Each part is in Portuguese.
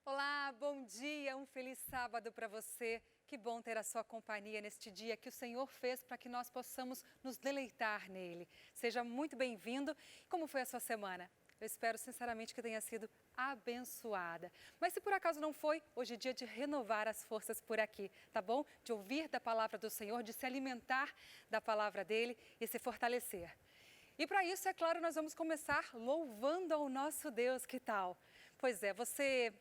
Olá, bom dia, um feliz sábado para você. Que bom ter a sua companhia neste dia que o Senhor fez para que nós possamos nos deleitar nele. Seja muito bem-vindo. Como foi a sua semana? Eu espero sinceramente que tenha sido abençoada. Mas se por acaso não foi, hoje é dia de renovar as forças por aqui, tá bom? De ouvir da palavra do Senhor, de se alimentar da palavra dele e se fortalecer. E para isso, é claro, nós vamos começar louvando ao nosso Deus, que tal? Pois é, você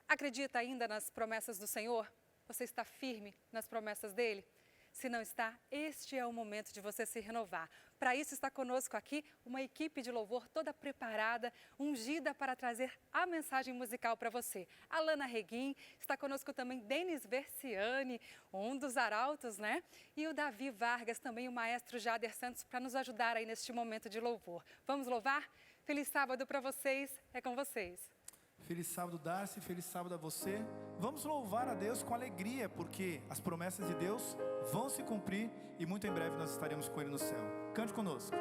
acredita ainda nas promessas do Senhor? Você está firme nas promessas dele? Se não está, este é o momento de você se renovar. Para isso está conosco aqui uma equipe de louvor toda preparada, ungida para trazer a mensagem musical para você. A Lana Reguim, está conosco também Denis Versiani, um dos arautos, né? E o Davi Vargas, também o maestro Jader Santos, para nos ajudar aí neste momento de louvor. Vamos louvar? Feliz sábado para vocês, é com vocês. Feliz sábado, Darcy, feliz sábado a você. Vamos louvar a Deus com alegria, porque as promessas de Deus vão se cumprir e muito em breve nós estaremos com Ele no céu. Cante conosco.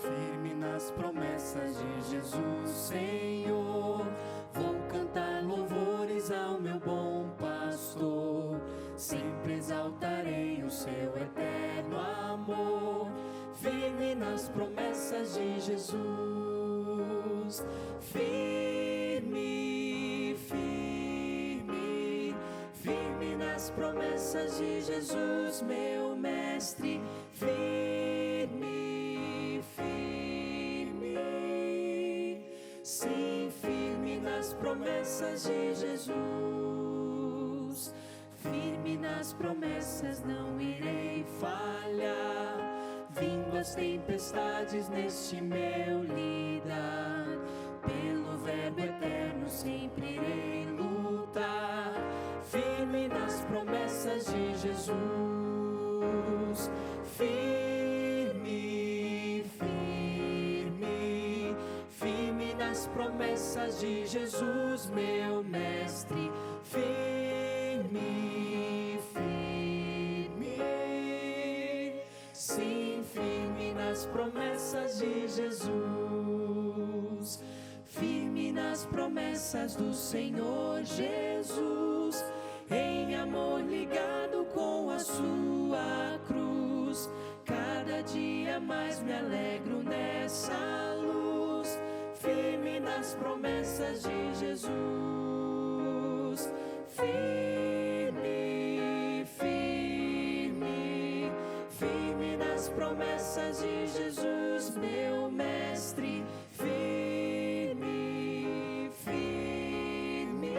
Firme nas promessas de Jesus, Senhor, vou cantar louvores ao meu bom pastor. Sempre exaltarei o seu eterno amor. Firme nas promessas de Jesus, firme, firme, firme nas promessas de Jesus, meu mestre, firme, firme, sim, firme nas promessas de Jesus, firme nas promessas, não irei falhar. Vindo as tempestades neste meu lidar, pelo verbo eterno sempre irei lutar. Firme nas promessas de Jesus, firme, firme, firme nas promessas de Jesus, meu mestre, firme, firme, sim, firme nas promessas de Jesus, firme nas promessas do Senhor Jesus, em amor ligado com a sua cruz. Cada dia mais me alegro nessa luz, firme nas promessas de Jesus, firme, firme, firme nas promessas de Jesus, meu mestre, firme, firme,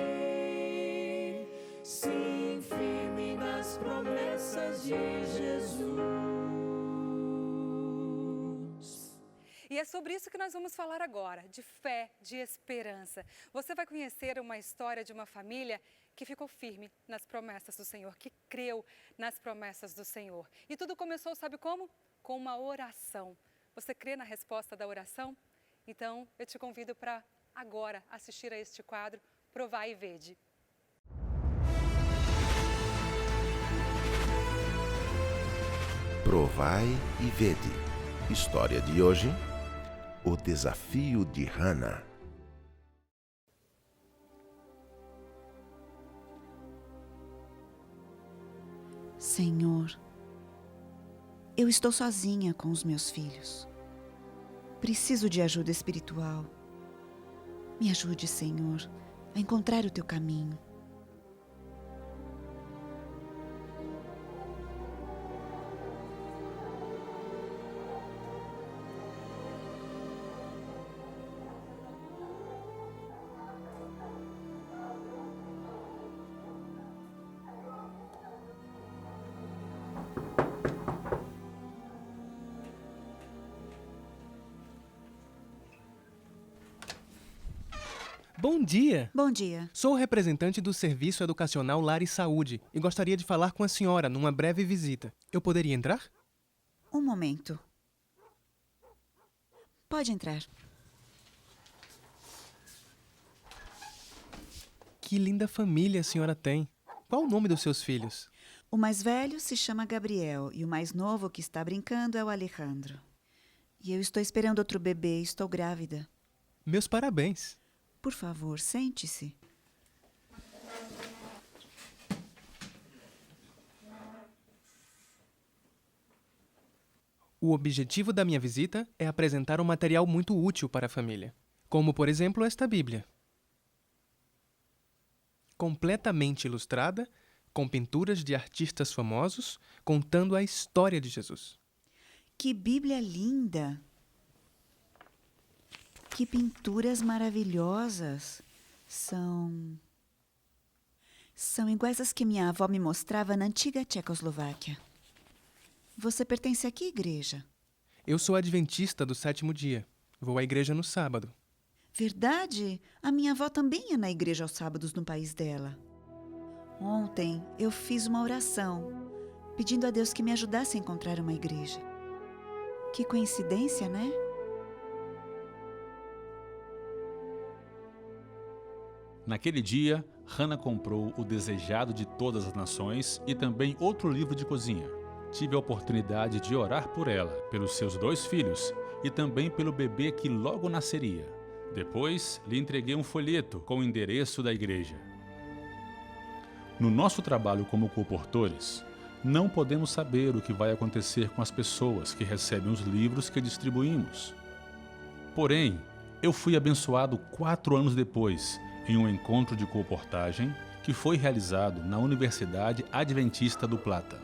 sim, firme nas promessas de Jesus. E é sobre isso que nós vamos falar agora, de fé, de esperança. Você vai conhecer uma história de uma família que ficou firme nas promessas do Senhor, que creu nas promessas do Senhor. E tudo começou, sabe como? Com uma oração. Você crê na resposta da oração? Então, eu te convido para agora assistir a este quadro, Provai e Vede. Provai e Vede. História de hoje: o desafio de Hannah. Senhor, eu estou sozinha com os meus filhos. Preciso de ajuda espiritual. Me ajude, Senhor, a encontrar o teu caminho. Bom dia! Bom dia. Sou o representante do Serviço Educacional Lar e Saúde e gostaria de falar com a senhora numa breve visita. Eu poderia entrar? Um momento. Pode entrar. Que linda família a senhora tem. Qual o nome dos seus filhos? O mais velho se chama Gabriel e o mais novo que está brincando é o Alejandro. E eu estou esperando outro bebê e estou grávida. Meus parabéns. Por favor, sente-se. O objetivo da minha visita é apresentar um material muito útil para a família, como, por exemplo, esta Bíblia. Completamente ilustrada, com pinturas de artistas famosos, contando a história de Jesus. Que Bíblia linda! Que pinturas maravilhosas! São iguais às que minha avó me mostrava na antiga Tchecoslováquia. Você pertence a que igreja? Eu sou adventista do 7º dia. Vou à igreja no sábado. Verdade? A minha avó também ia na igreja aos sábados no país dela. Ontem eu fiz uma oração, pedindo a Deus que me ajudasse a encontrar uma igreja. Que coincidência, né? Naquele dia, Hannah comprou O Desejado de Todas as Nações e também outro livro de cozinha. Tive a oportunidade de orar por ela, pelos seus 2 filhos e também pelo bebê que logo nasceria. Depois, lhe entreguei um folheto com o endereço da igreja. No nosso trabalho como colportores, não podemos saber o que vai acontecer com as pessoas que recebem os livros que distribuímos. Porém, eu fui abençoado 4 anos depois, em um encontro de colportagem que foi realizado na Universidade Adventista do Plata.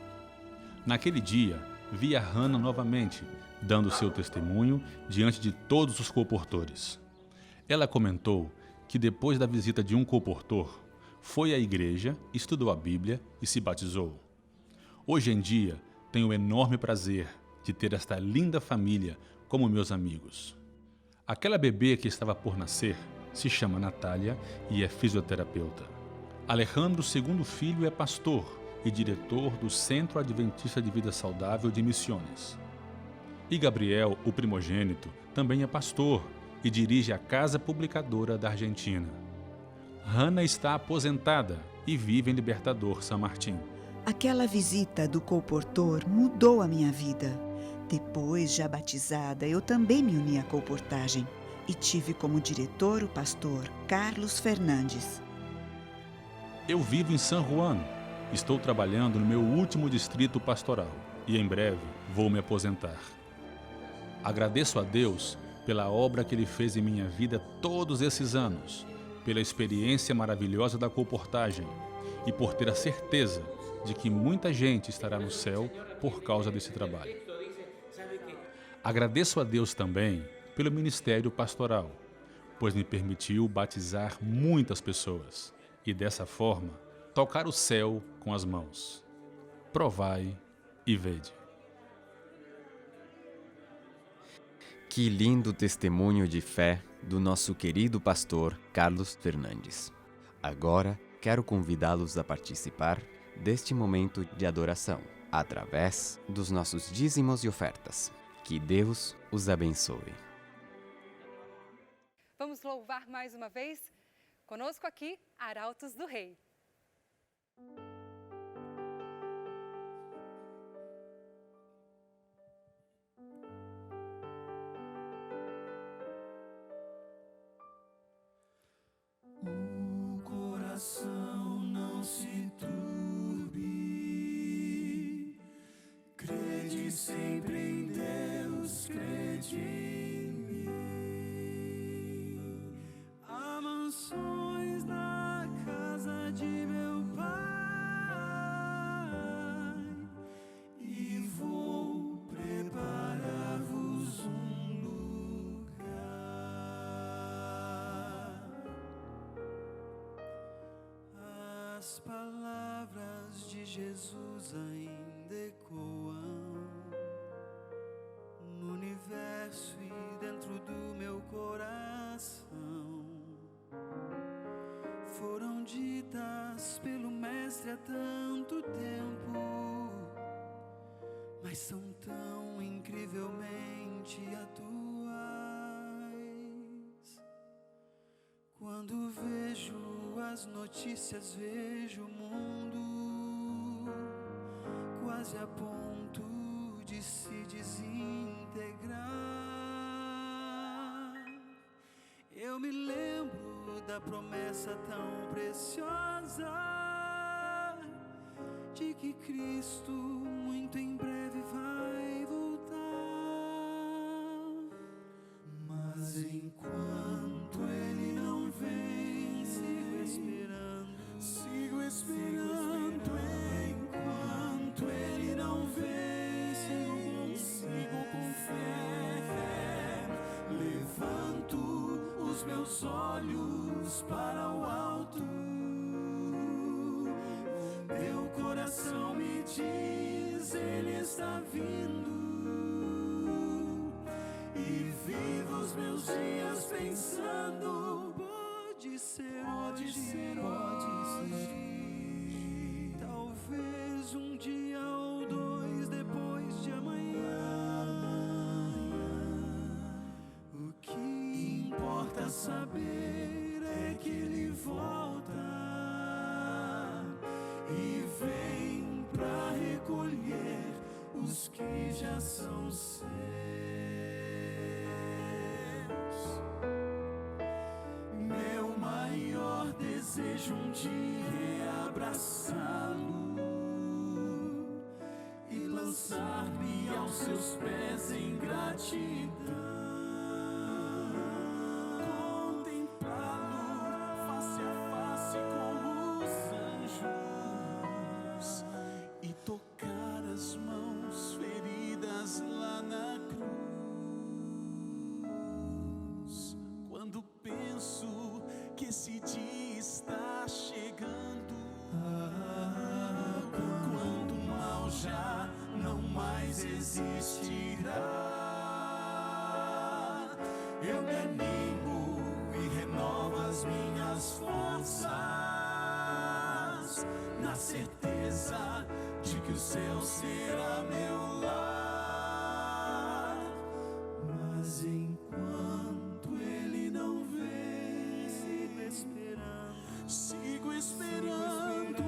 Naquele dia, vi a Hannah novamente, dando seu testemunho diante de todos os colportores. Ela comentou que depois da visita de um colportor, foi à igreja, estudou a Bíblia e se batizou. Hoje em dia, tenho o enorme prazer de ter esta linda família como meus amigos. Aquela bebê que estava por nascer se chama Natália e é fisioterapeuta. Alejandro, segundo filho, é pastor e diretor do Centro Adventista de Vida Saudável de Missões. E Gabriel, o primogênito, também é pastor e dirige a Casa Publicadora da Argentina. Hannah está aposentada e vive em Libertador, San Martín. Aquela visita do colportor mudou a minha vida. Depois, já batizada, eu também me uni à colportagem e tive como diretor o pastor Carlos Fernandes. Eu vivo em San Juan. Estou trabalhando no meu último distrito pastoral e em breve vou me aposentar. Agradeço a Deus pela obra que Ele fez em minha vida todos esses anos, pela experiência maravilhosa da colportagem e por ter a certeza de que muita gente estará no céu por causa desse trabalho. Agradeço a Deus também pelo ministério pastoral, pois me permitiu batizar muitas pessoas e, dessa forma, tocar o céu com as mãos. Provai e vede. Que lindo testemunho de fé do nosso querido pastor Carlos Fernandes. Agora, quero convidá-los a participar deste momento de adoração, através dos nossos dízimos e ofertas. Que Deus os abençoe. Vamos louvar mais uma vez? Conosco aqui, Arautos do Rei. O coração não se turbe, crede sempre em Deus, crede em mim. Há mansões na casa de meu Pai e vou preparar-vos um lugar. As palavras de Jesus ainda ecoam no universo e dentro do meu coração. Foram ditas pelo Mestre há tanto tempo, mas são tão incrivelmente atuais. Quando vejo a Nas notícias vejo o mundo quase a ponto de se desintegrar. Eu me lembro da promessa tão preciosa de que Cristo muito em breve vai voltar. Mas enquanto Ele não vem, sigo esperando. Enquanto Ele não vem, sigo com fé. Levanto os meus olhos para o alto. Meu coração me diz, Ele está vindo. E vivo os meus dias pensando, pode ser hoje. Talvez um dia ou dois depois de amanhã. O que importa saber é que Ele volta e vem pra recolher os que já são seus. Meu maior desejo um dia é abraçá-lo e lançar-me aos seus pés em gratidão. Contemplá-lo face a face com os anjos e tocar as mãos feridas lá na cruz. Quando penso que esse dia está chegando, quando o mal já não mais existirá, eu me animo e renovo as minhas forças, na certeza de que o céu será meu lar. Mas enquanto Ele não vem, sigo esperando.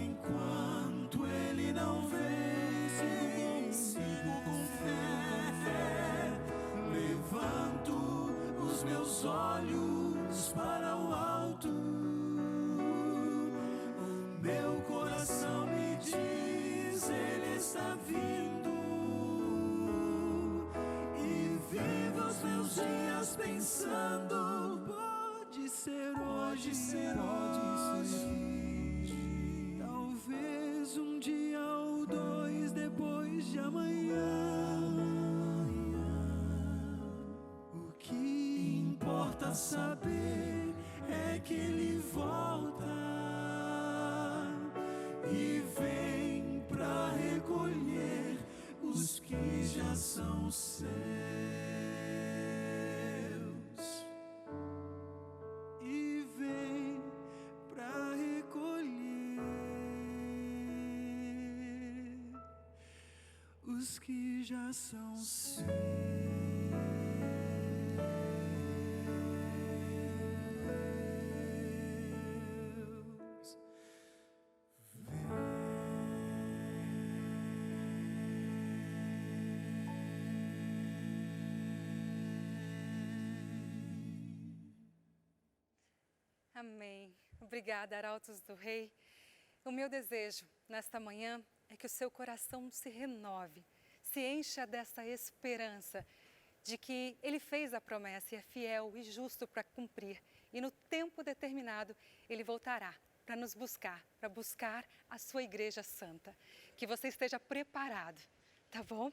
Enquanto Ele não vem, sigo com fé. Levanto os meus olhos para o alto. Meu coração me diz, Ele está vindo. E vivo os meus dias pensando, pode ser hoje. Talvez um dia ou dois depois de amanhã. O que importa saber é que Ele volta e vem pra recolher os que já são seus. E vem pra recolher os que já são seus. Amém. Obrigada, Arautos do Rei. O meu desejo nesta manhã é que o seu coração se renove, se encha dessa esperança de que Ele fez a promessa e é fiel e justo para cumprir. E no tempo determinado, Ele voltará para nos buscar, para buscar a sua igreja santa. Que você esteja preparado, tá bom?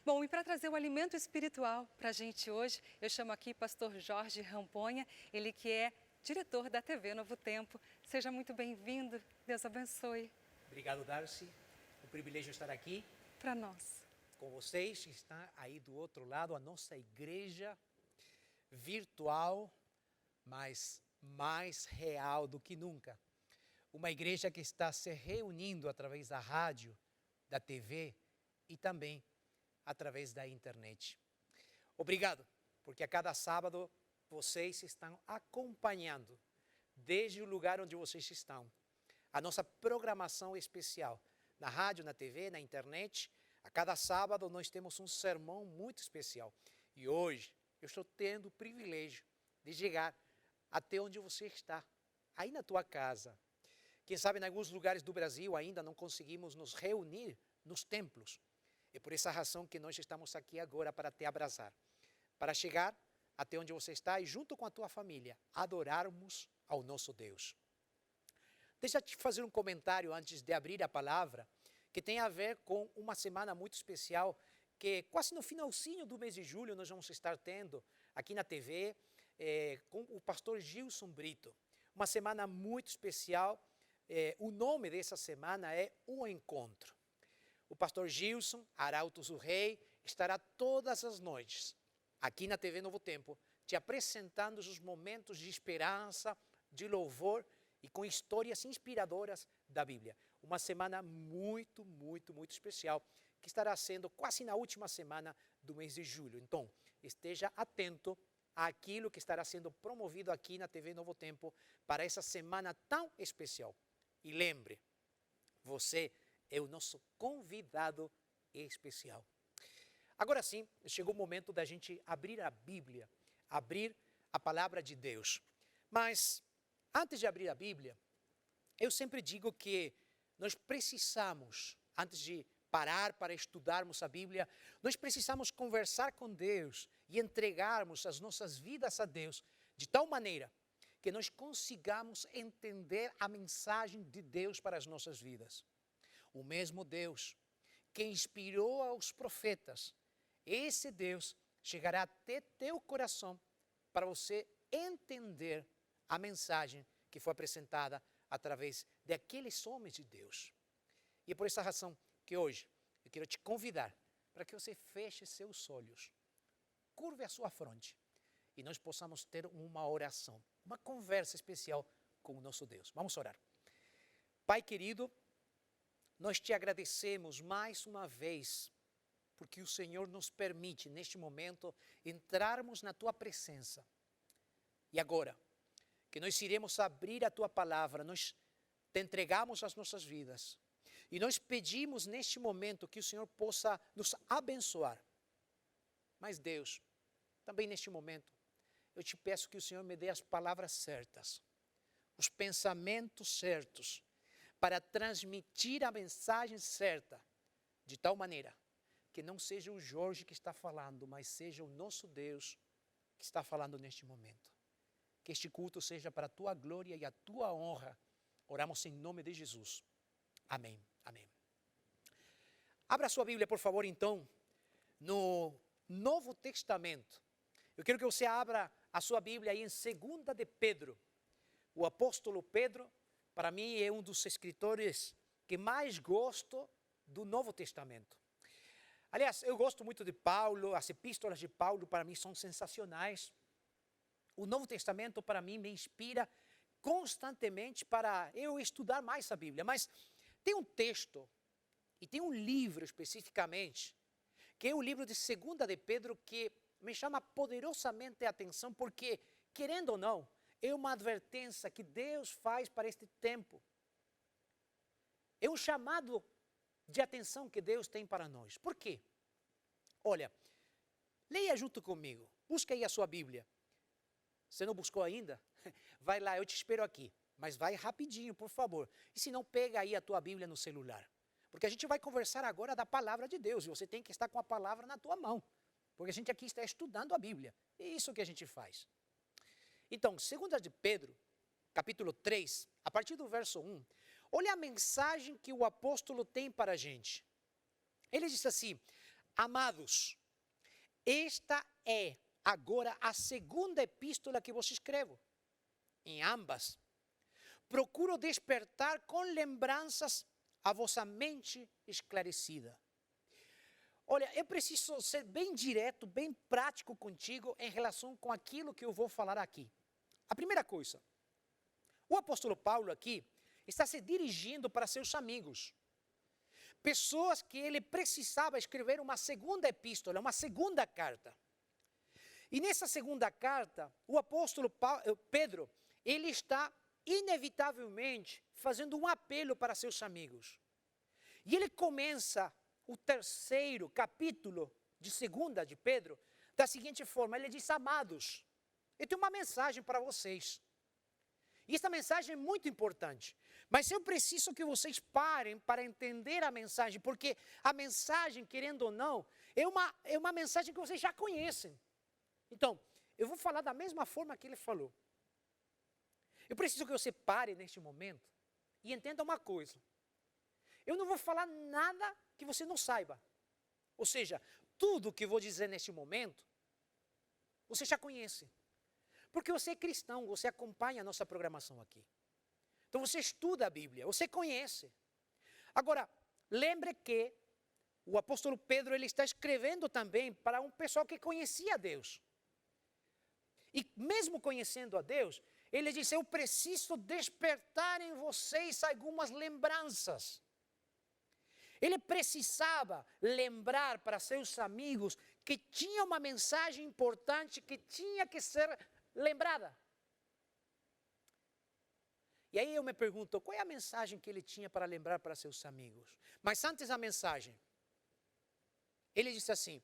Bom, e para trazer o alimento espiritual para a gente hoje, eu chamo aqui pastor Jorge Ramponha, ele que é diretor da TV Novo Tempo. Seja muito bem-vindo. Deus abençoe. Obrigado, Darcy. Um privilégio estar aqui. Para nós. Com vocês, que está aí do outro lado, a nossa igreja virtual, mas mais real do que nunca. Uma igreja que está se reunindo através da rádio, da TV e também através da internet. Obrigado, porque a cada sábado vocês estão acompanhando desde o lugar onde vocês estão. A nossa programação especial, na rádio, na TV, na internet, a cada sábado nós temos um sermão muito especial. E hoje eu estou tendo o privilégio de chegar até onde você está, aí na tua casa. Quem sabe em alguns lugares do Brasil ainda não conseguimos nos reunir nos templos. É por essa razão que nós estamos aqui agora para te abraçar, para chegar até onde você está e junto com a tua família, adorarmos ao nosso Deus. Deixa eu te fazer um comentário antes de abrir a palavra, que tem a ver com uma semana muito especial, que quase no finalzinho do mês de julho nós vamos estar tendo aqui na TV, com o pastor Gilson Brito. Uma semana muito especial, o nome dessa semana é O Encontro. O pastor Gilson, Arautos do Rei, estará todas as noites aqui na TV Novo Tempo, te apresentando os momentos de esperança, de louvor e com histórias inspiradoras da Bíblia. Uma semana muito, muito, muito especial, que estará sendo quase na última semana do mês de julho. Então, esteja atento àquilo que estará sendo promovido aqui na TV Novo Tempo para essa semana tão especial. E lembre, você é o nosso convidado especial. Agora sim, chegou o momento da gente abrir a Bíblia, abrir a palavra de Deus. Mas, antes de abrir a Bíblia, eu sempre digo que nós precisamos, antes de parar para estudarmos a Bíblia, nós precisamos conversar com Deus e entregarmos as nossas vidas a Deus, de tal maneira que nós consigamos entender a mensagem de Deus para as nossas vidas. O mesmo Deus que inspirou aos profetas, esse Deus chegará até teu coração para você entender a mensagem que foi apresentada através daqueles homens de Deus. E é por essa razão que hoje eu quero te convidar para que você feche seus olhos, curve a sua fronte e nós possamos ter uma oração, uma conversa especial com o nosso Deus. Vamos orar. Pai querido, nós te agradecemos mais uma vez porque o Senhor nos permite neste momento entrarmos na tua presença. E agora que nós iremos abrir a tua palavra, nós te entregamos as nossas vidas. E nós pedimos neste momento que o Senhor possa nos abençoar. Mas Deus, também neste momento, eu te peço que o Senhor me dê as palavras certas, os pensamentos certos, para transmitir a mensagem certa, de tal maneira que não seja o Jorge que está falando, mas seja o nosso Deus que está falando neste momento. Que este culto seja para a tua glória e a tua honra. Oramos em nome de Jesus. Amém. Amém. Abra sua Bíblia, por favor, então, no Novo Testamento. Eu quero que você abra a sua Bíblia aí em 2 de Pedro. O apóstolo Pedro, para mim, é um dos escritores que mais gosto do Novo Testamento. Aliás, eu gosto muito de Paulo, as epístolas de Paulo para mim são sensacionais. O Novo Testamento para mim me inspira constantemente para eu estudar mais a Bíblia. Mas tem um texto e tem um livro especificamente, que é o livro de 2 de Pedro, que me chama poderosamente a atenção, porque, querendo ou não, é uma advertência que Deus faz para este tempo. É um chamado de atenção que Deus tem para nós. Por quê? Olha, leia junto comigo, busca aí a sua Bíblia. Você não buscou ainda? Vai lá, eu te espero aqui. Mas vai rapidinho, por favor. E se não, pega aí a tua Bíblia no celular. Porque a gente vai conversar agora da palavra de Deus. E você tem que estar com a palavra na tua mão. Porque a gente aqui está estudando a Bíblia. É isso que a gente faz. Então, 2 de Pedro, capítulo 3, a partir do verso 1, olha a mensagem que o apóstolo tem para a gente. Ele diz assim: amados, esta é agora a segunda epístola que vos escrevo. Em ambas, procuro despertar com lembranças a vossa mente esclarecida. Olha, eu preciso ser bem direto, bem prático contigo em relação com aquilo que eu vou falar aqui. A primeira coisa, o apóstolo Paulo aqui está se dirigindo para seus amigos. Pessoas que ele precisava escrever uma segunda epístola, uma segunda carta. E nessa segunda carta, o apóstolo Pedro, ele está inevitavelmente fazendo um apelo para seus amigos. E ele começa o terceiro capítulo de 2 de Pedro da seguinte forma, ele diz, amados, eu tenho uma mensagem para vocês. E esta mensagem é muito importante, mas eu preciso que vocês parem para entender a mensagem, porque a mensagem, querendo ou não, é uma mensagem que vocês já conhecem. Então, eu vou falar da mesma forma que ele falou. Eu preciso que você pare neste momento e entenda uma coisa. Eu não vou falar nada que você não saiba. Ou seja, tudo que eu vou dizer neste momento, você já conhece. Porque você é cristão, você acompanha a nossa programação aqui. Então você estuda a Bíblia, você conhece. Agora, lembre que o apóstolo Pedro ele está escrevendo também para um pessoal que conhecia Deus. E mesmo conhecendo a Deus, ele diz, eu preciso despertar em vocês algumas lembranças. Ele precisava lembrar para seus amigos que tinha uma mensagem importante que tinha que ser lembrada. E aí eu me pergunto, qual é a mensagem que ele tinha para lembrar para seus amigos? Mas antes da mensagem, ele disse assim,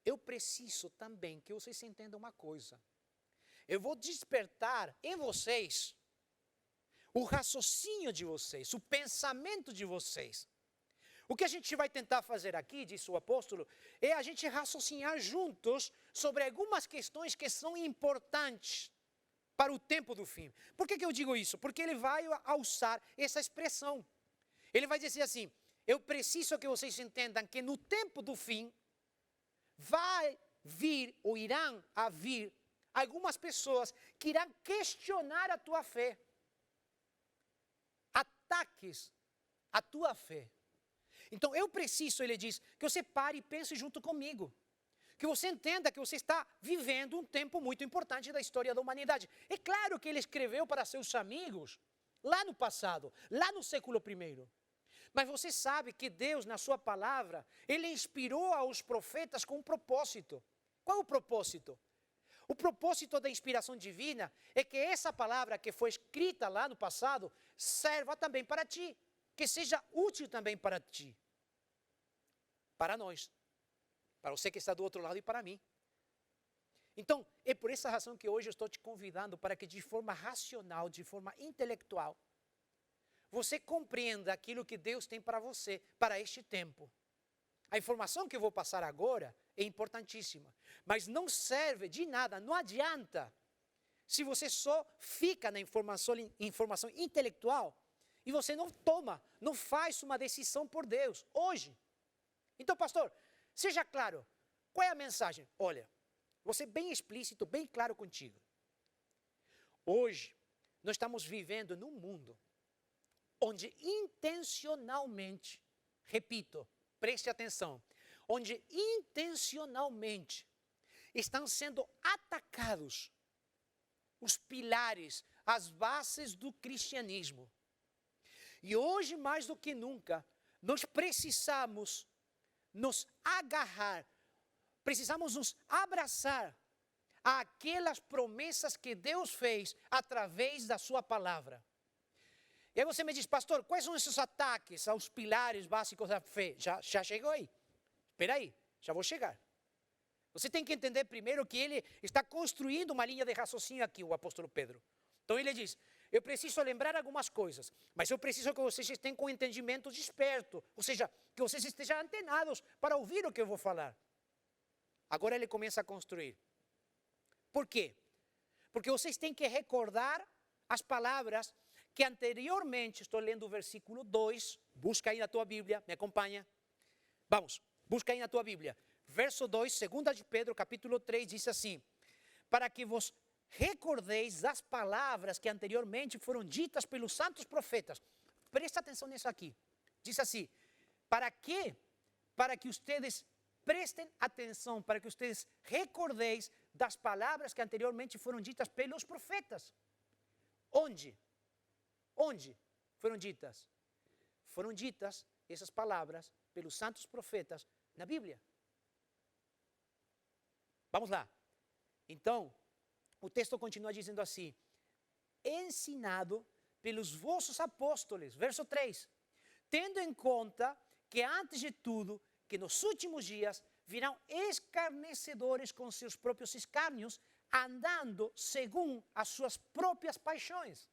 eu preciso também que vocês entendam uma coisa. Eu vou despertar em vocês o raciocínio de vocês, o pensamento de vocês. O que a gente vai tentar fazer aqui, disse o apóstolo, é a gente raciocinar juntos sobre algumas questões que são importantes para o tempo do fim. Por que eu digo isso? Porque ele vai usar essa expressão. Ele vai dizer assim, eu preciso que vocês entendam que no tempo do fim, vai vir ou irão vir algumas pessoas que irão questionar a tua fé. Ataques à tua fé. Então eu preciso, ele diz, que você pare e pense junto comigo. Que você entenda que você está vivendo um tempo muito importante da história da humanidade. É claro que ele escreveu para seus amigos lá no passado, lá no século I. Mas você sabe que Deus, na sua palavra, ele inspirou aos profetas com um propósito. Qual é o propósito? O propósito da inspiração divina é que essa palavra que foi escrita lá no passado serva também para ti. Que seja útil também para ti, para nós, para você que está do outro lado e para mim. Então, é por essa razão que hoje eu estou te convidando para que de forma racional, de forma intelectual, você compreenda aquilo que Deus tem para você, para este tempo. A informação que eu vou passar agora é importantíssima, mas não serve de nada, não adianta, se você só fica na informação intelectual, e você não toma, não faz uma decisão por Deus, hoje. Então, pastor, seja claro, qual é a mensagem? Olha, vou ser bem explícito, bem claro contigo. Hoje, nós estamos vivendo num mundo onde intencionalmente, repito, preste atenção, onde intencionalmente estão sendo atacados os pilares, as bases do cristianismo. E hoje, mais do que nunca, nós precisamos nos agarrar, precisamos nos abraçar àquelas promessas que Deus fez através da sua palavra. E aí você me diz, pastor, quais são esses ataques aos pilares básicos da fé? Já chegou aí? Espera aí, já vou chegar. Você tem que entender primeiro que ele está construindo uma linha de raciocínio aqui, o apóstolo Pedro. Então ele diz, eu preciso lembrar algumas coisas, mas eu preciso que vocês estejam com o entendimento desperto, ou seja, que vocês estejam antenados para ouvir o que eu vou falar. Agora ele começa a construir. Por quê? Porque vocês têm que recordar as palavras que anteriormente, estou lendo o versículo 2, busca aí na tua Bíblia, me acompanha. Vamos, busca aí na tua Bíblia. Verso 2, 2 de Pedro, capítulo 3, diz assim, para que vos recordeis das palavras que anteriormente foram ditas pelos santos profetas. Presta atenção nisso aqui. Diz assim, para quê? Para que ustedes prestem atenção, para que ustedes recordeis das palavras que anteriormente foram ditas pelos profetas. Onde? Onde foram ditas? Foram ditas essas palavras pelos santos profetas na Bíblia. Vamos lá. Então, o texto continua dizendo assim, ensinado pelos vossos apóstolos. Verso 3. Tendo em conta que antes de tudo, que nos últimos dias virão escarnecedores com seus próprios escárnios, andando segundo as suas próprias paixões.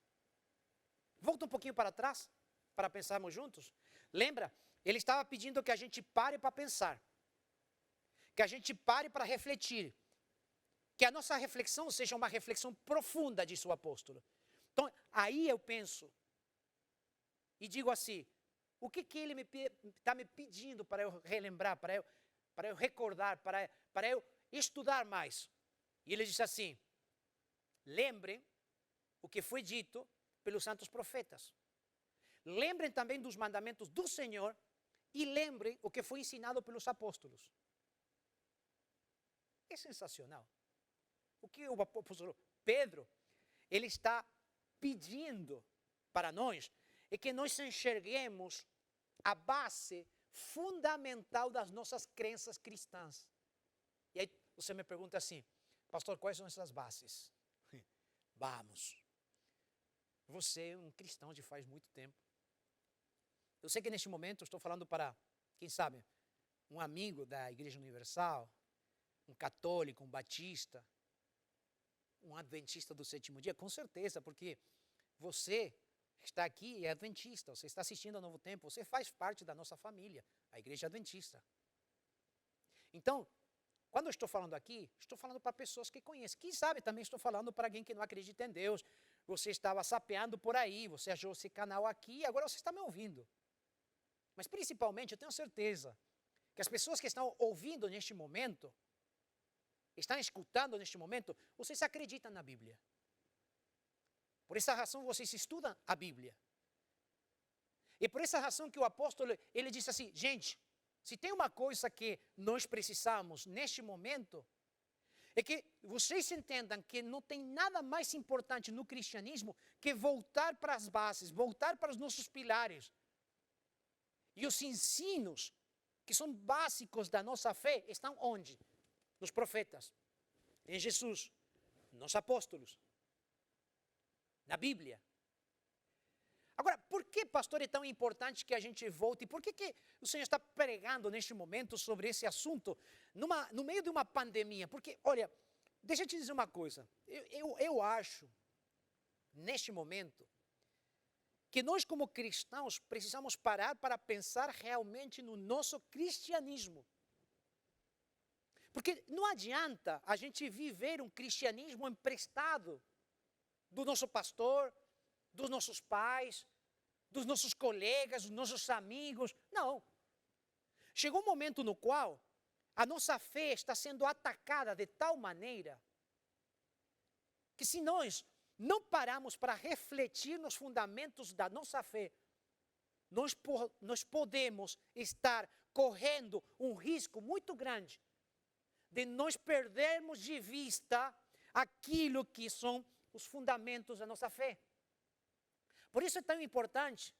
Volta um pouquinho para trás, para pensarmos juntos. Lembra? Ele estava pedindo que a gente pare para pensar. Que a gente pare para refletir. Que a nossa reflexão seja uma reflexão profunda, disse o apóstolo. Então, aí eu penso e digo assim, o que ele está me pedindo para eu relembrar, para eu recordar, para eu estudar mais? E ele disse assim, lembrem o que foi dito pelos santos profetas. Lembrem também dos mandamentos do Senhor e lembrem o que foi ensinado pelos apóstolos. É sensacional. O que o apóstolo Pedro, ele está pedindo para nós é que nós enxerguemos a base fundamental das nossas crenças cristãs. E aí você me pergunta assim, pastor, quais são essas bases? Vamos. Você é um cristão de faz muito tempo. Eu sei que neste momento estou falando para, quem sabe, um amigo da Igreja Universal, um católico, um batista, um adventista do sétimo dia, com certeza, porque você está aqui e é adventista, você está assistindo ao Novo Tempo, você faz parte da nossa família, a Igreja Adventista. Então, quando eu estou falando aqui, estou falando para pessoas que conhecem. Quem sabe também estou falando para alguém que não acredita em Deus. Você estava sapeando por aí, você achou esse canal aqui e agora você está me ouvindo. Mas principalmente, eu tenho certeza que as pessoas que estão ouvindo neste momento, estão escutando neste momento, vocês acreditam na Bíblia. Por essa razão vocês estudam a Bíblia. E por essa razão que o apóstolo, ele disse assim, gente, se tem uma coisa que nós precisamos neste momento, é que vocês entendam que não tem nada mais importante no cristianismo que voltar para as bases, voltar para os nossos pilares. E os ensinos que são básicos da nossa fé estão onde? Nos profetas, em Jesus, nos apóstolos, na Bíblia. Agora, por que, pastor, é tão importante que a gente volte? Por que o Senhor está pregando neste momento sobre esse assunto no meio de uma pandemia? Porque, olha, deixa eu te dizer uma coisa. Eu acho, neste momento, que nós como cristãos precisamos parar para pensar realmente no nosso cristianismo. Porque não adianta a gente viver um cristianismo emprestado do nosso pastor, dos nossos pais, dos nossos colegas, dos nossos amigos. Não. Chegou um momento no qual a nossa fé está sendo atacada de tal maneira que se nós não pararmos para refletir nos fundamentos da nossa fé, nós podemos estar correndo um risco muito grande de nós perdermos de vista aquilo que são os fundamentos da nossa fé. Por isso é tão importante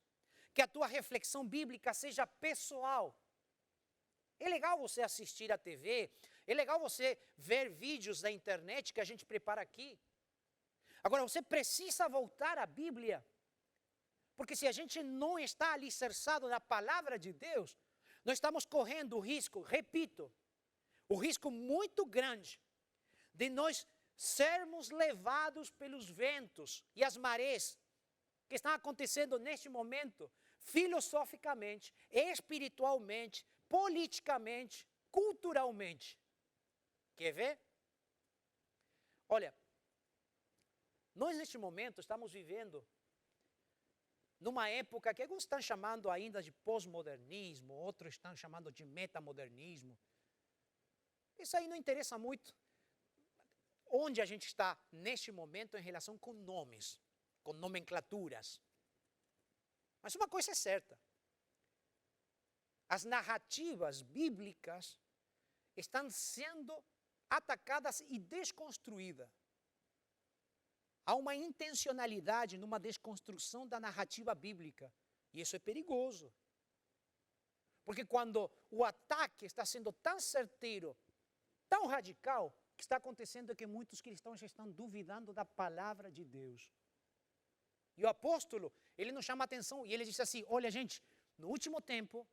que a tua reflexão bíblica seja pessoal. É legal você assistir a TV, é legal você ver vídeos da internet que a gente prepara aqui. Agora, você precisa voltar à Bíblia, porque se a gente não está alicerçado na palavra de Deus, nós estamos correndo o risco, repito, o risco muito grande de nós sermos levados pelos ventos e as marés que estão acontecendo neste momento, filosoficamente, espiritualmente, politicamente, culturalmente. Quer ver? Olha, nós neste momento estamos vivendo numa época que alguns estão chamando ainda de pós-modernismo, outros estão chamando de metamodernismo. Isso aí não interessa muito onde a gente está neste momento em relação com nomes, com nomenclaturas. Mas uma coisa é certa. As narrativas bíblicas estão sendo atacadas e desconstruídas. Há uma intencionalidade numa desconstrução da narrativa bíblica. E isso é perigoso. Porque quando o ataque está sendo tão certeiro, tão radical, o que está acontecendo é que muitos cristãos já estão duvidando da palavra de Deus. E o apóstolo, ele nos chama a atenção e ele diz assim, olha gente, no último tempo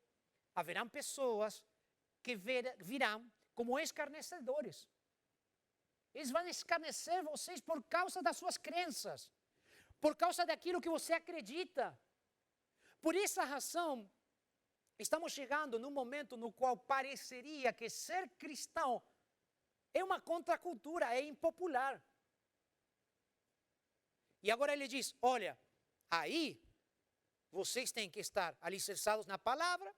haverão pessoas que virão como escarnecedores. Eles vão escarnecer vocês por causa das suas crenças, por causa daquilo que você acredita. Por essa razão, estamos chegando num momento no qual pareceria que ser cristão é uma contracultura, é impopular. E agora ele diz, olha, aí vocês têm que estar alicerçados na palavra,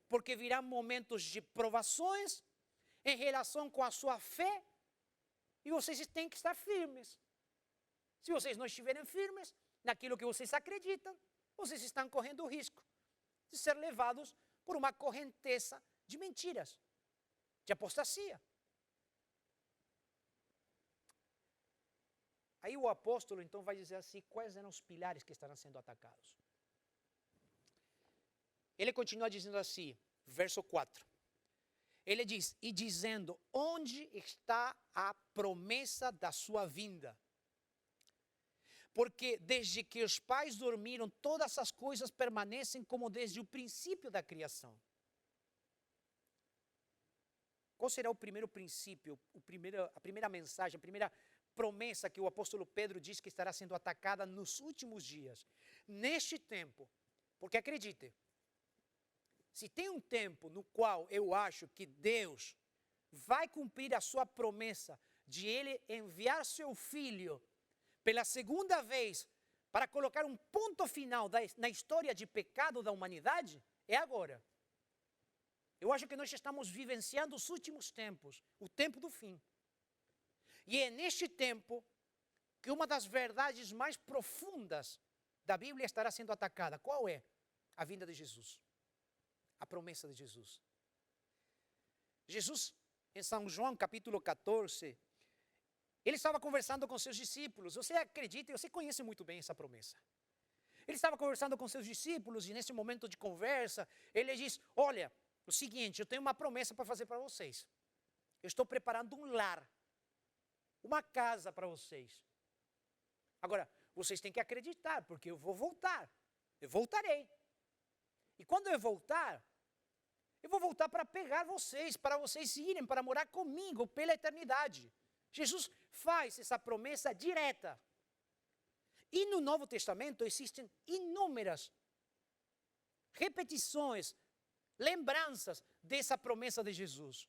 porque virão momentos de provações em relação com a sua fé, e vocês têm que estar firmes. Se vocês não estiverem firmes naquilo que vocês acreditam, vocês estão correndo o risco de ser levados por uma correnteza de mentiras, de apostasia. Aí o apóstolo então vai dizer assim, quais eram os pilares que estarão sendo atacados. Ele continua dizendo assim, verso 4. Ele diz, e dizendo, onde está a promessa da sua vinda? Porque desde que os pais dormiram, todas as coisas permanecem como desde o princípio da criação. Qual será o primeiro princípio, a primeira mensagem, a primeira promessa que o apóstolo Pedro diz que estará sendo atacada nos últimos dias? Neste tempo, porque acredite, se tem um tempo no qual eu acho que Deus vai cumprir a sua promessa de Ele enviar seu Filho pela segunda vez para colocar um ponto final na história de pecado da humanidade, é agora. Eu acho que nós estamos vivenciando os últimos tempos, o tempo do fim. E é neste tempo que uma das verdades mais profundas da Bíblia estará sendo atacada. Qual é? A vinda de Jesus. A promessa de Jesus. Jesus, em São João capítulo 14, ele estava conversando com seus discípulos. Você acredita, você conhece muito bem essa promessa. Ele estava conversando com seus discípulos e nesse momento de conversa, ele diz, olha, o seguinte, eu tenho uma promessa para fazer para vocês. Eu estou preparando um lar, uma casa para vocês. Agora, vocês têm que acreditar, porque eu vou voltar. Eu voltarei. E quando eu voltar, eu vou voltar para pegar vocês, para vocês irem, para morar comigo pela eternidade. Jesus faz essa promessa direta. E no Novo Testamento existem inúmeras repetições, lembranças dessa promessa de Jesus.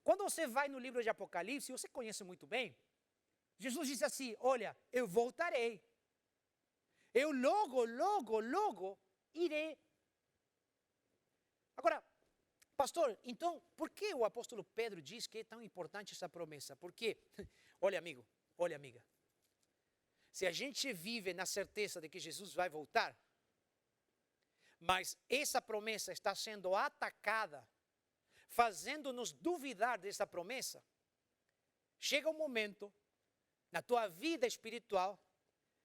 Quando você vai no livro de Apocalipse, você conhece muito bem, Jesus diz assim, olha, eu voltarei. Eu logo irei. Agora, pastor, então, por que o apóstolo Pedro diz que é tão importante essa promessa? Porque, olha amigo, olha amiga, se a gente vive na certeza de que Jesus vai voltar, mas essa promessa está sendo atacada, fazendo-nos duvidar dessa promessa, chega um momento na tua vida espiritual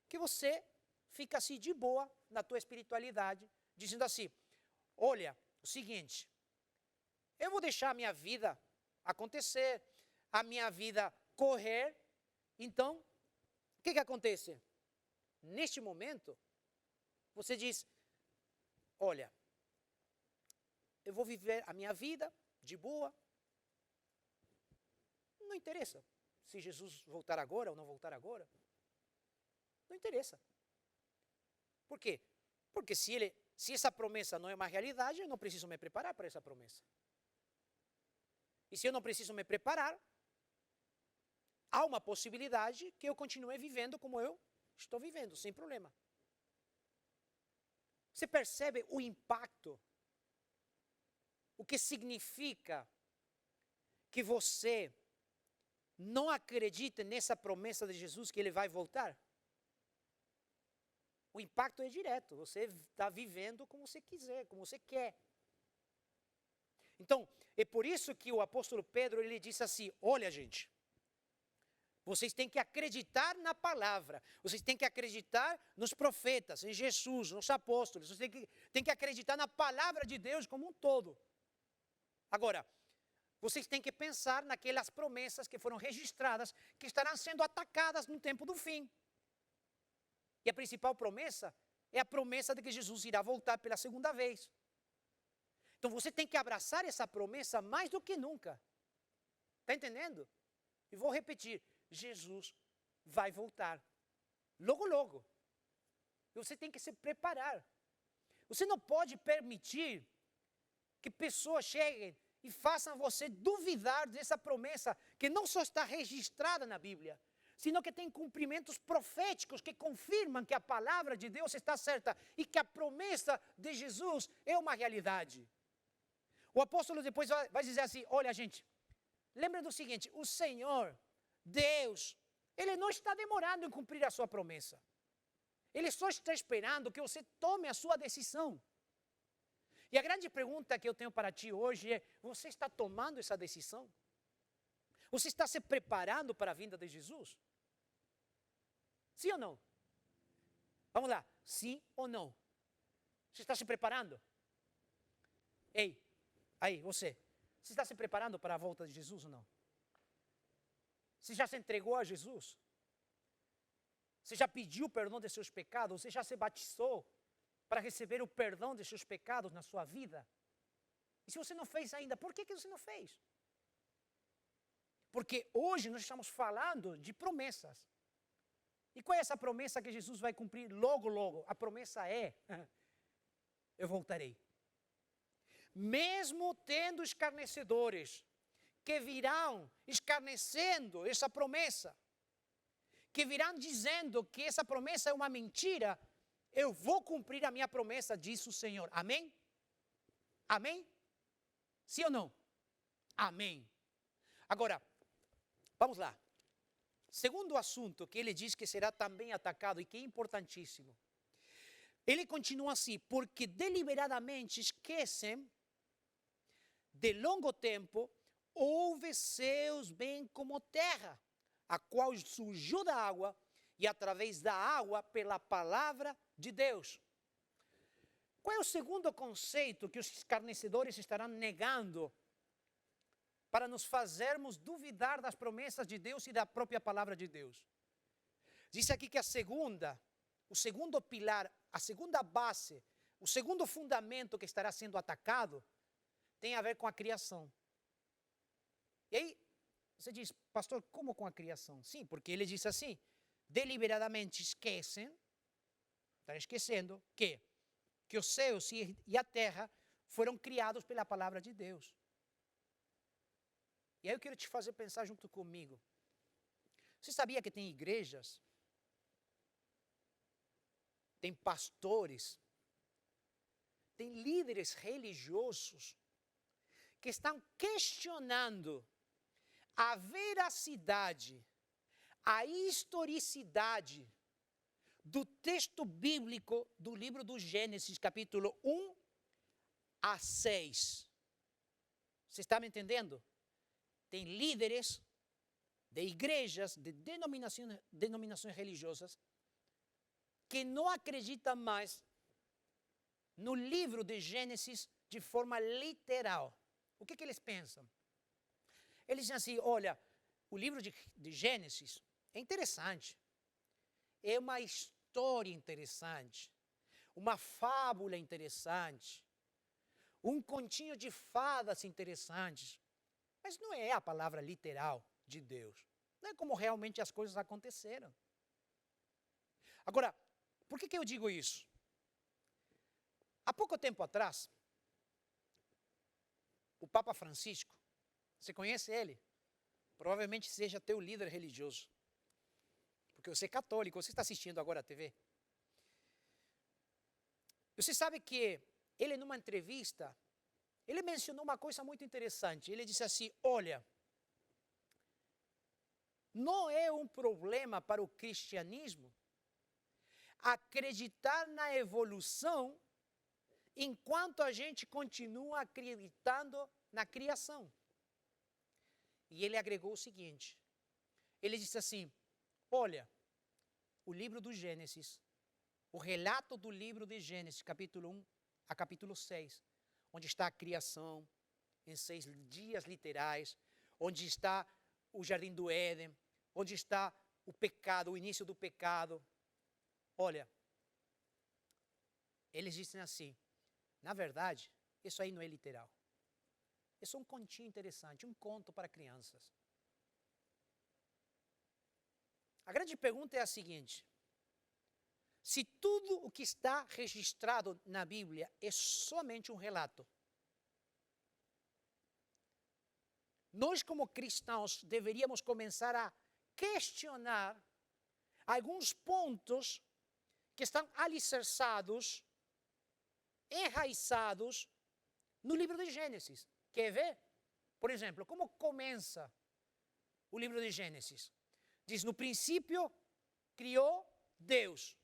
que você fica assim de boa na tua espiritualidade, dizendo assim, olha, o seguinte, eu vou deixar a minha vida acontecer, a minha vida correr, então, o que acontece? Neste momento, você diz, olha, eu vou viver a minha vida de boa, não interessa se Jesus voltar agora ou não voltar agora, não interessa. Por quê? Porque se essa promessa não é uma realidade, eu não preciso me preparar para essa promessa. E se eu não preciso me preparar, há uma possibilidade que eu continue vivendo como eu estou vivendo, sem problema. Você percebe o impacto? O que significa que você não acredita nessa promessa de Jesus que Ele vai voltar? O impacto é direto, você está vivendo como você quiser, como você quer. Então, é por isso que o apóstolo Pedro, ele disse assim, olha gente, vocês têm que acreditar na palavra, vocês têm que acreditar nos profetas, em Jesus, nos apóstolos, vocês têm que acreditar na palavra de Deus como um todo. Agora, vocês têm que pensar naquelas promessas que foram registradas, que estarão sendo atacadas no tempo do fim. E a principal promessa é a promessa de que Jesus irá voltar pela segunda vez. Então você tem que abraçar essa promessa mais do que nunca. Está entendendo? E vou repetir, Jesus vai voltar. Logo, logo. E você tem que se preparar. Você não pode permitir que pessoas cheguem e façam você duvidar dessa promessa que não só está registrada na Bíblia, sino que tem cumprimentos proféticos que confirmam que a palavra de Deus está certa e que a promessa de Jesus é uma realidade. O apóstolo depois vai dizer assim, olha gente, lembra do seguinte, o Senhor, Deus, Ele não está demorando em cumprir a sua promessa. Ele só está esperando que você tome a sua decisão. E a grande pergunta que eu tenho para ti hoje é, você está tomando essa decisão? Você está se preparando para a vinda de Jesus? Sim ou não? Vamos lá, sim ou não? Você está se preparando? Ei, aí, você está se preparando para a volta de Jesus ou não? Você já se entregou a Jesus? Você já pediu perdão de seus pecados? Você já se batizou para receber o perdão de seus pecados na sua vida? E se você não fez ainda, por que você não fez? Porque hoje nós estamos falando de promessas. E qual é essa promessa que Jesus vai cumprir logo, logo? A promessa é, eu voltarei. Mesmo tendo escarnecedores que virão escarnecendo essa promessa, que virão dizendo que essa promessa é uma mentira, eu vou cumprir a minha promessa, diz o Senhor. Amém? Amém? Sim ou não? Amém. Agora, vamos lá. Segundo assunto que ele diz que será também atacado e que é importantíssimo. Ele continua assim, porque deliberadamente esquecem de longo tempo, houve seus bem como terra, a qual surgiu da água e através da água pela palavra de Deus. Qual é o segundo conceito que os escarnecedores estarão negando para nos fazermos duvidar das promessas de Deus e da própria palavra de Deus? Diz aqui que o segundo pilar, a segunda base, o segundo fundamento que estará sendo atacado tem a ver com a criação. E aí, você diz, pastor, como com a criação? Sim, porque ele diz assim, deliberadamente esquecem, estão esquecendo que os céus e a terra foram criados pela palavra de Deus. E aí eu quero te fazer pensar junto comigo. Você sabia que tem igrejas, tem pastores, tem líderes religiosos que estão questionando a veracidade, a historicidade do texto bíblico do livro do Gênesis, capítulo 1 a 6. Você está me entendendo? Tem líderes de igrejas, de denominações religiosas, que não acreditam mais no livro de Gênesis de forma literal. O que eles pensam? Eles dizem assim, olha, o livro de Gênesis é interessante, é uma história interessante, uma fábula interessante, um continho de fadas interessantes, mas não é a palavra literal de Deus. Não é como realmente as coisas aconteceram. Agora, por que eu digo isso? Há pouco tempo atrás, o Papa Francisco, você conhece ele? Provavelmente seja teu líder religioso. Porque você é católico, você está assistindo agora a TV. Você sabe que ele, numa entrevista, ele mencionou uma coisa muito interessante. Ele disse assim, olha, não é um problema para o cristianismo acreditar na evolução enquanto a gente continua acreditando na criação. E ele agregou o seguinte, ele disse assim, olha, o livro do Gênesis, o relato do livro de Gênesis, capítulo 1 a capítulo 6, onde está a criação, em 6 dias literais, onde está o jardim do Éden, onde está o pecado, o início do pecado. Olha, eles dizem assim, na verdade, isso aí não é literal. É só um continho interessante, um conto para crianças. A grande pergunta é a seguinte: se tudo o que está registrado na Bíblia é somente um relato, nós como cristãos deveríamos começar a questionar alguns pontos que estão alicerçados, enraizados no livro de Gênesis. Quer ver? Por exemplo, como começa o livro de Gênesis? Diz, no princípio criou Deus.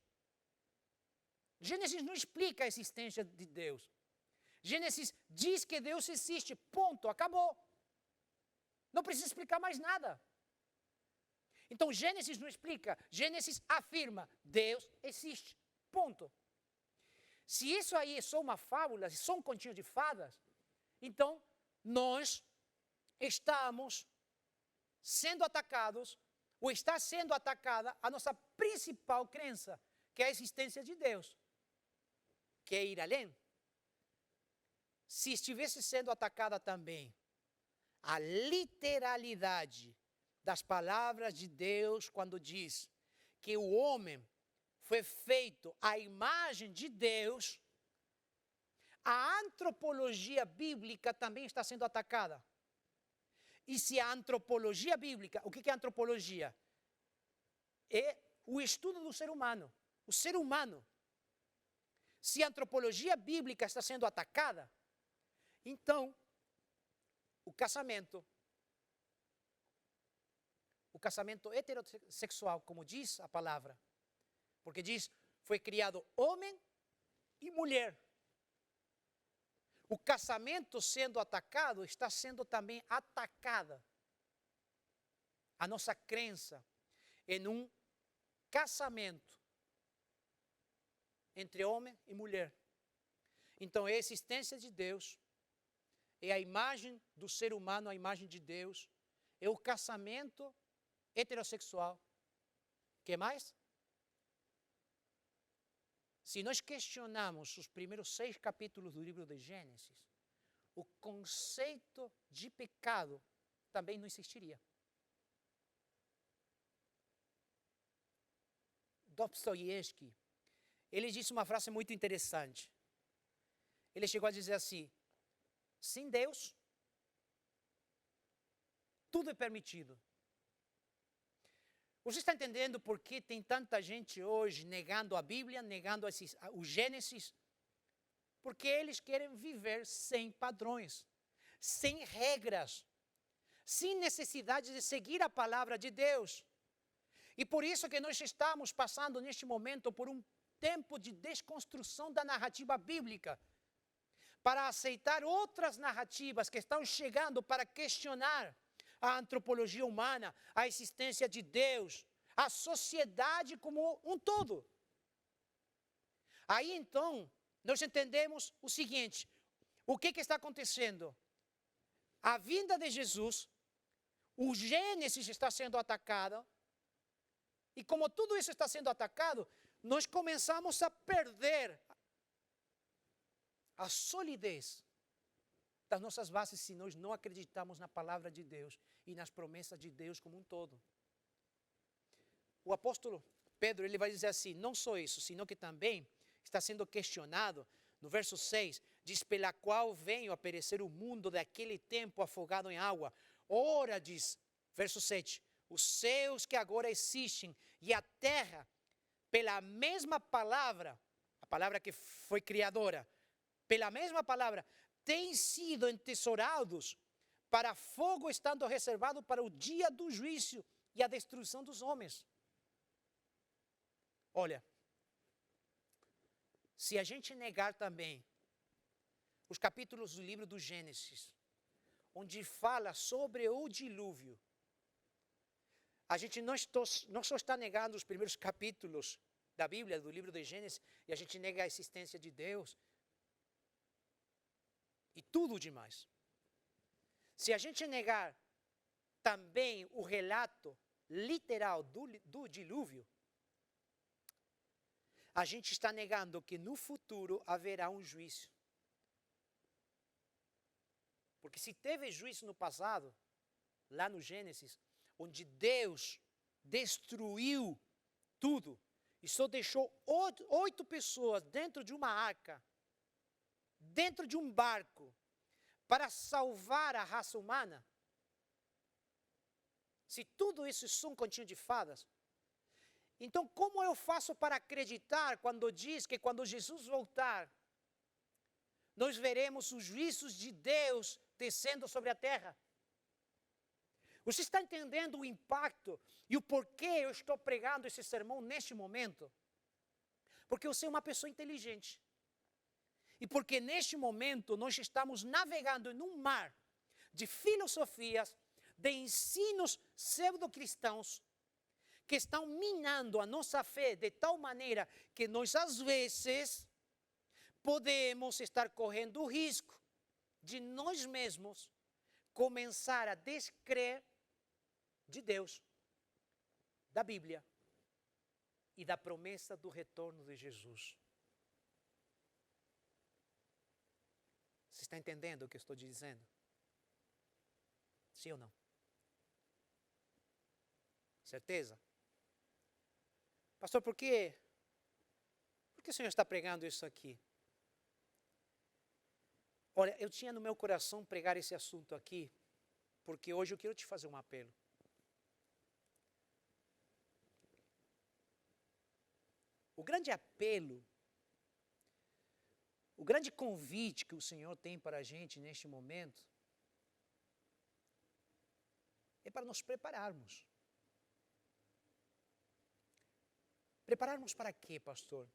Gênesis não explica a existência de Deus. Gênesis diz que Deus existe, ponto, acabou. Não precisa explicar mais nada. Então Gênesis não explica, Gênesis afirma, Deus existe, ponto. Se isso aí é só uma fábula, se só um continho de fadas, então nós estamos sendo atacados, ou está sendo atacada a nossa principal crença, que é a existência de Deus. Quer ir além? Se estivesse sendo atacada também a literalidade das palavras de Deus quando diz que o homem foi feito à imagem de Deus, a antropologia bíblica também está sendo atacada. E se a antropologia bíblica, o que é antropologia? É o estudo do ser humano. O ser humano. Se a antropologia bíblica está sendo atacada, então o casamento heterossexual, como diz a palavra, porque diz, foi criado homem e mulher. O casamento sendo atacado, está sendo também atacada a nossa crença em um casamento entre homem e mulher. Então, é a existência de Deus, é a imagem do ser humano, a imagem de Deus, é o casamento heterossexual. O que mais? Se nós questionamos os primeiros 6 capítulos do livro de Gênesis, o conceito de pecado também não existiria. Dostoiévski, ele disse uma frase muito interessante. Ele chegou a dizer assim, sem Deus, tudo é permitido. Você está entendendo por que tem tanta gente hoje negando a Bíblia, negando o Gênesis? Porque eles querem viver sem padrões, sem regras, sem necessidade de seguir a palavra de Deus. E por isso que nós estamos passando neste momento por um tempo de desconstrução da narrativa bíblica, para aceitar outras narrativas que estão chegando para questionar a antropologia humana, a existência de Deus, a sociedade como um todo. Aí então, nós entendemos o seguinte, o que está acontecendo? A vinda de Jesus, o Gênesis está sendo atacado, e como tudo isso está sendo atacado, nós começamos a perder a solidez das nossas bases se nós não acreditamos na palavra de Deus e nas promessas de Deus como um todo. O apóstolo Pedro, ele vai dizer assim, não só isso, sino que também está sendo questionado, no verso 6, diz, pela qual venho a perecer o mundo daquele tempo afogado em água. Ora, diz, verso 7, os céus que agora existem e a terra, pela mesma palavra, a palavra que foi criadora, pela mesma palavra, têm sido entesourados para fogo, estando reservado para o dia do juízo e a destruição dos homens. Olha, se a gente negar também os capítulos do livro do Gênesis, onde fala sobre o dilúvio, a gente não só está negando os primeiros capítulos da Bíblia, do livro de Gênesis, e a gente nega a existência de Deus, e tudo demais. Se a gente negar também o relato literal do dilúvio, a gente está negando que no futuro haverá um juízo. Porque se teve juízo no passado, lá no Gênesis, onde Deus destruiu tudo e só deixou 8 pessoas dentro de uma arca, dentro de um barco, para salvar a raça humana. Se tudo isso são um continho de fadas, então como eu faço para acreditar quando diz que quando Jesus voltar, nós veremos os juízos de Deus descendo sobre a terra? Você está entendendo o impacto e o porquê eu estou pregando esse sermão neste momento? Porque você é uma pessoa inteligente. E porque neste momento nós estamos navegando num mar de filosofias, de ensinos pseudo-cristãos, que estão minando a nossa fé de tal maneira que nós, às vezes, podemos estar correndo o risco de nós mesmos começar a descrer de Deus, da Bíblia e da promessa do retorno de Jesus. Você está entendendo o que eu estou dizendo? Sim ou não? Certeza? Pastor, por que o senhor está pregando isso aqui? Olha, eu tinha no meu coração pregar esse assunto aqui, porque hoje eu quero te fazer um apelo. O grande apelo, o grande convite que o Senhor tem para a gente neste momento, é para nos prepararmos. Prepararmos para quê, pastor?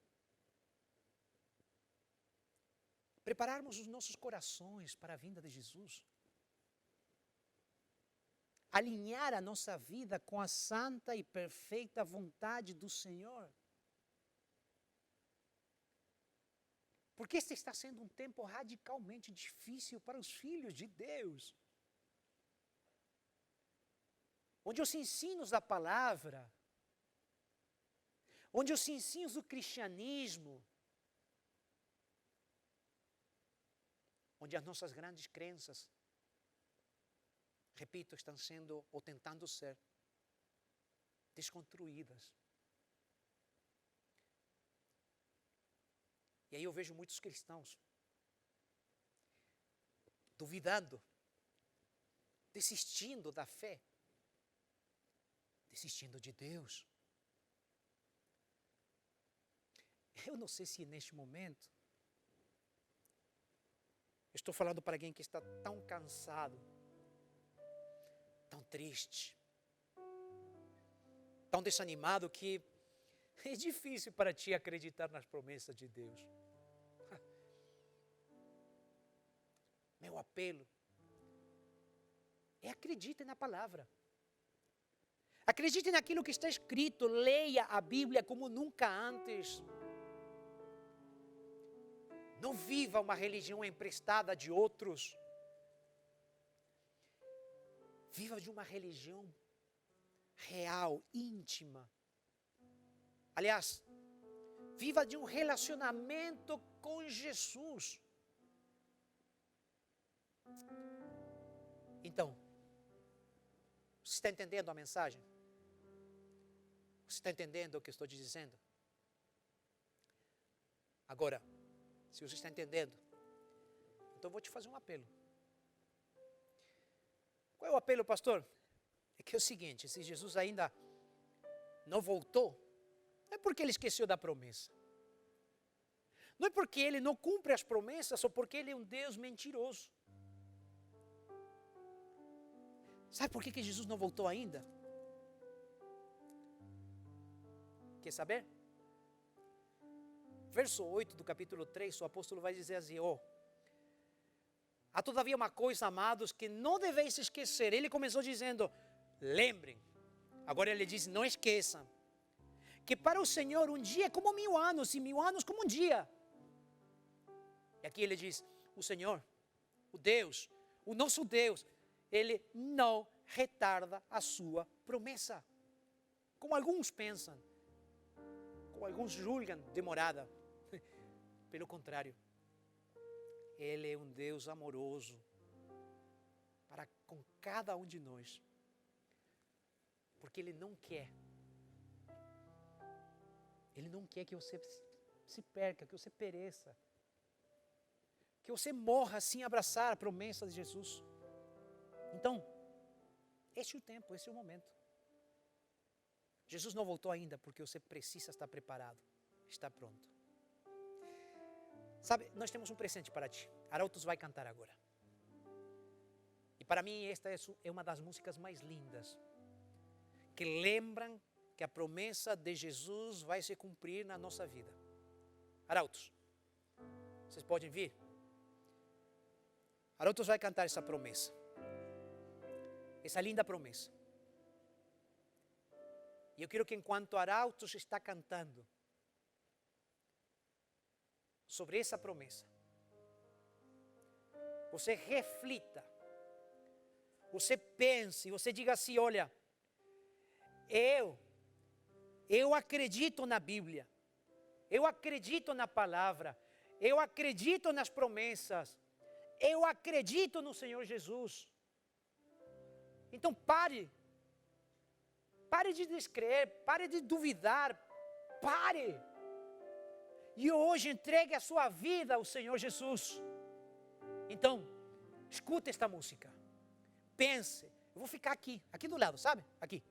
Prepararmos os nossos corações para a vinda de Jesus. Alinhar a nossa vida com a santa e perfeita vontade do Senhor. Porque este está sendo um tempo radicalmente difícil para os filhos de Deus. Onde os ensinos da palavra, onde os ensinos do cristianismo, onde as nossas grandes crenças, repito, estão sendo ou tentando ser desconstruídas. E aí eu vejo muitos cristãos duvidando, desistindo da fé, desistindo de Deus. Eu não sei se neste momento estou falando para alguém que está tão cansado, tão triste, tão desanimado que é difícil para ti acreditar nas promessas de Deus. Meu apelo é acredite na palavra. Acredite naquilo que está escrito, leia a Bíblia como nunca antes. Não viva uma religião emprestada de outros. Viva de uma religião real, íntima. Aliás, viva de um relacionamento com Jesus. Então, você está entendendo a mensagem? Você está entendendo o que eu estou te dizendo? Agora, se você está entendendo, então eu vou te fazer um apelo. Qual é o apelo, pastor? É que é o seguinte, se Jesus ainda não voltou, não é porque ele esqueceu da promessa. Não é porque ele não cumpre as promessas, ou porque ele é um Deus mentiroso. Sabe por que Jesus não voltou ainda? Quer saber? Verso 8 do capítulo 3, o apóstolo vai dizer assim, há todavia uma coisa, amados, que não deveis esquecer. Ele começou dizendo, lembrem. Agora ele diz, não esqueçam. Que para o Senhor um dia é como 1000 anos, e 1000 anos como um dia. E aqui ele diz, o Senhor, o Deus, o nosso Deus, Ele não retarda a sua promessa. Como alguns pensam. ou alguns julgam demorada. Pelo contrário, Ele é um Deus amoroso para com cada um de nós. Porque Ele não quer que você se perca, que você pereça. Que você morra sem abraçar a promessa de Jesus. Então, esse é o tempo, esse é o momento. Jesus não voltou ainda porque você precisa estar preparado, estar pronto. Sabe, nós temos um presente para ti. Arautos vai cantar agora. E para mim esta é uma das músicas mais lindas, que lembram que a promessa de Jesus vai se cumprir na nossa vida. Arautos, vocês podem vir? Arautos vai cantar essa promessa. Essa linda promessa. E eu quero que enquanto Arautos está cantando sobre essa promessa, você reflita, você pense, você diga assim, olha, eu acredito na Bíblia, eu acredito na palavra, eu acredito nas promessas, eu acredito no Senhor Jesus. Então pare de descrer, pare de duvidar, pare. E hoje entregue a sua vida ao Senhor Jesus. Então, escute esta música, pense, eu vou ficar aqui do lado, sabe? Aqui,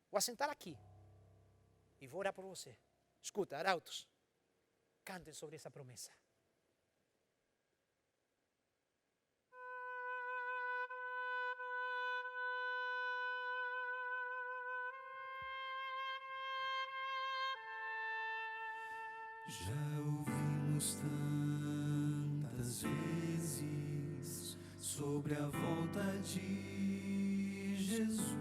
vou assentar aqui e vou orar por você. Escuta, arautos, cantem sobre essa promessa. Já ouvimos tantas vezes sobre a volta de Jesus.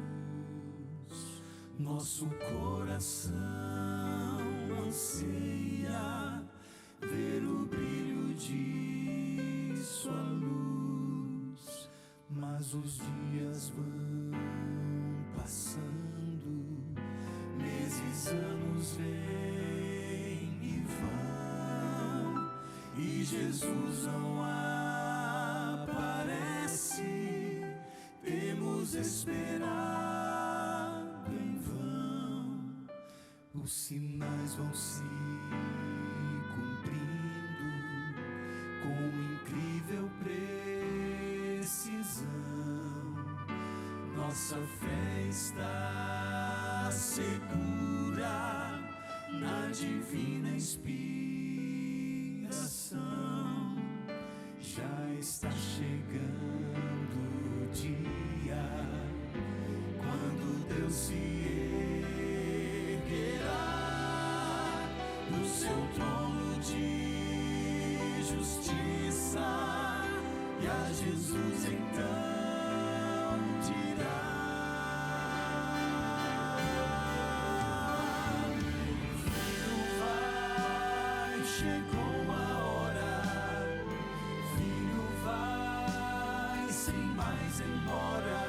Nosso coração anseia ver o brilho de sua luz, mas os dias vão passando, meses, anos vêm e vão, e Jesus não aparece. Temos esperado em vão, os sinais vão se cumprindo com incrível precisão. Nossa fé está segura na divina inspiração. Já está chegando o dia quando Deus se erguerá do seu trono de justiça, e a Jesus então dirá: Filho, vai, chegou a hora. Filho, vai, sem mais demora.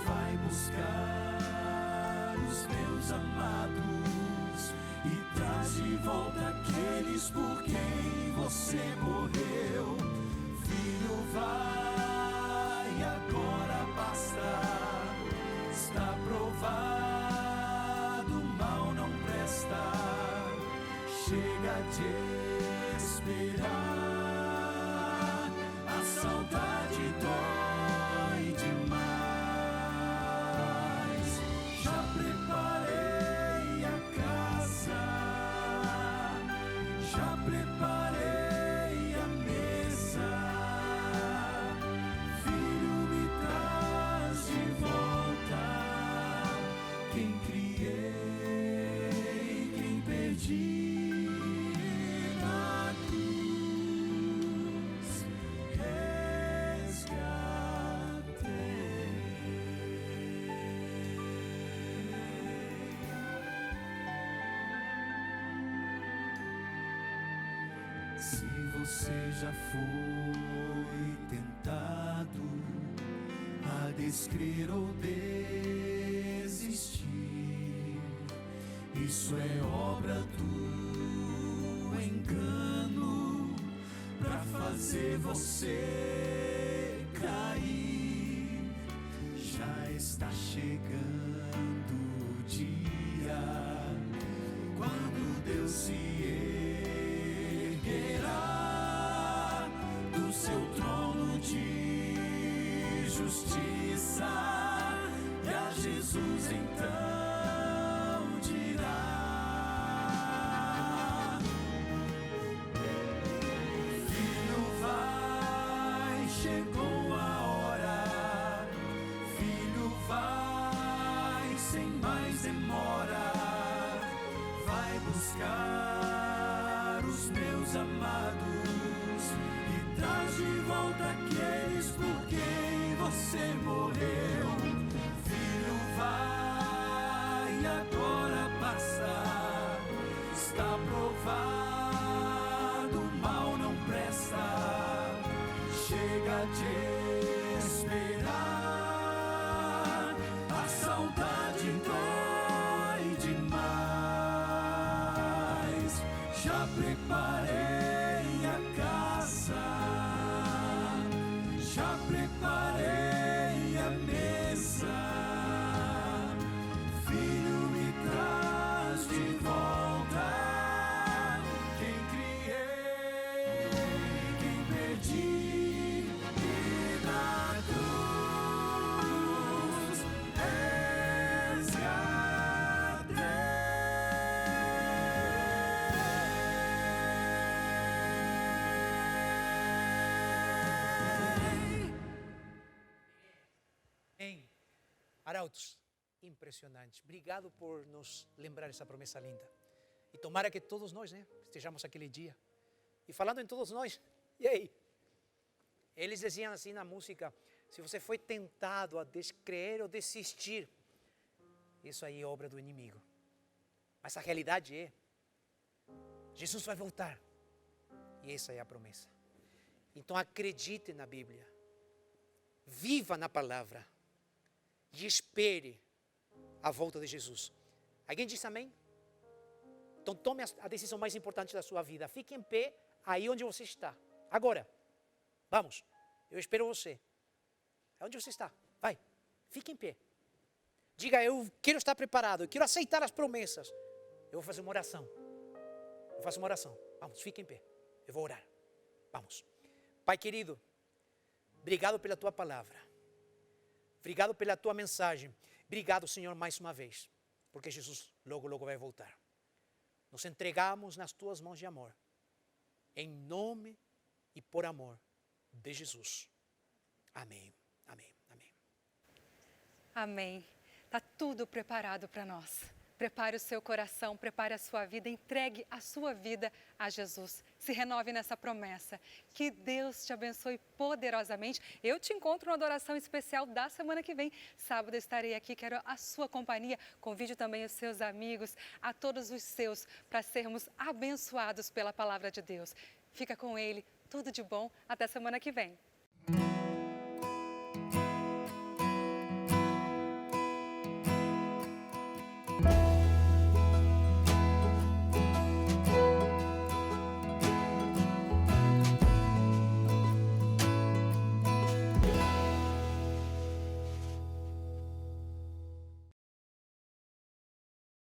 Vai buscar os meus amados e traz de volta aqueles por quem você morreu. Filho, vai, agora basta. Está provado, o mal não presta. Chega de esperar, a saudade dói demais. Já preparei a casa, já preparei a mesa. Filho, me traz de volta quem criei, quem perdi na cruz. Se você já foi tentado a descrer ou desistir, Isso é obra do engano pra fazer você cair. Já está chegando o dia quando Deus se erguerá do seu trono de justiça, e a Jesus então dirá: Filho, vai, chegou a hora. Filho, vai, sem mais demora. Vai buscar os meus amados e traz de volta aqueles por quem você morreu. Filho, vai, agora basta. Está provado, o mal não presta. Chega de esperar, a saudade dói demais. Já preparei a casa, já preparei a mesa. Filho, me traz de volta quem criei, quem perdi, e na cruz resgatei. Amém. Arautos, impressionante. Obrigado por nos lembrar essa promessa linda. E tomara que todos nós, estejamos aquele dia. E falando em todos nós, e aí? Eles diziam assim na música: se você foi tentado a descrer ou desistir, isso aí é obra do inimigo. Mas a realidade é, Jesus vai voltar. E essa é a promessa. Então acredite na Bíblia. Viva na palavra. E espere a volta de Jesus. Alguém diz amém? Então tome a decisão mais importante da sua vida. Fique em pé aí onde você está. Agora, vamos, eu espero você. Onde você está? Vai, fique em pé. Diga: eu quero estar preparado, eu quero aceitar as promessas. Eu vou fazer uma oração. Eu faço uma oração. Vamos, fique em pé. Eu vou orar. Vamos. Pai querido, obrigado pela tua palavra. Obrigado pela tua mensagem. Obrigado, Senhor, mais uma vez, porque Jesus logo, logo vai voltar. Nos entregamos nas tuas mãos de amor, em nome e por amor de Jesus. Amém, amém, amém. Amém. Está tudo preparado para nós. Prepare o seu coração, prepare a sua vida, entregue a sua vida a Jesus. Se renove nessa promessa. Que Deus te abençoe poderosamente. Eu te encontro na adoração especial da semana que vem. Sábado eu estarei aqui, quero a sua companhia. Convide também os seus amigos, a todos os seus, para sermos abençoados pela palavra de Deus. Fica com Ele, tudo de bom. Até semana que vem.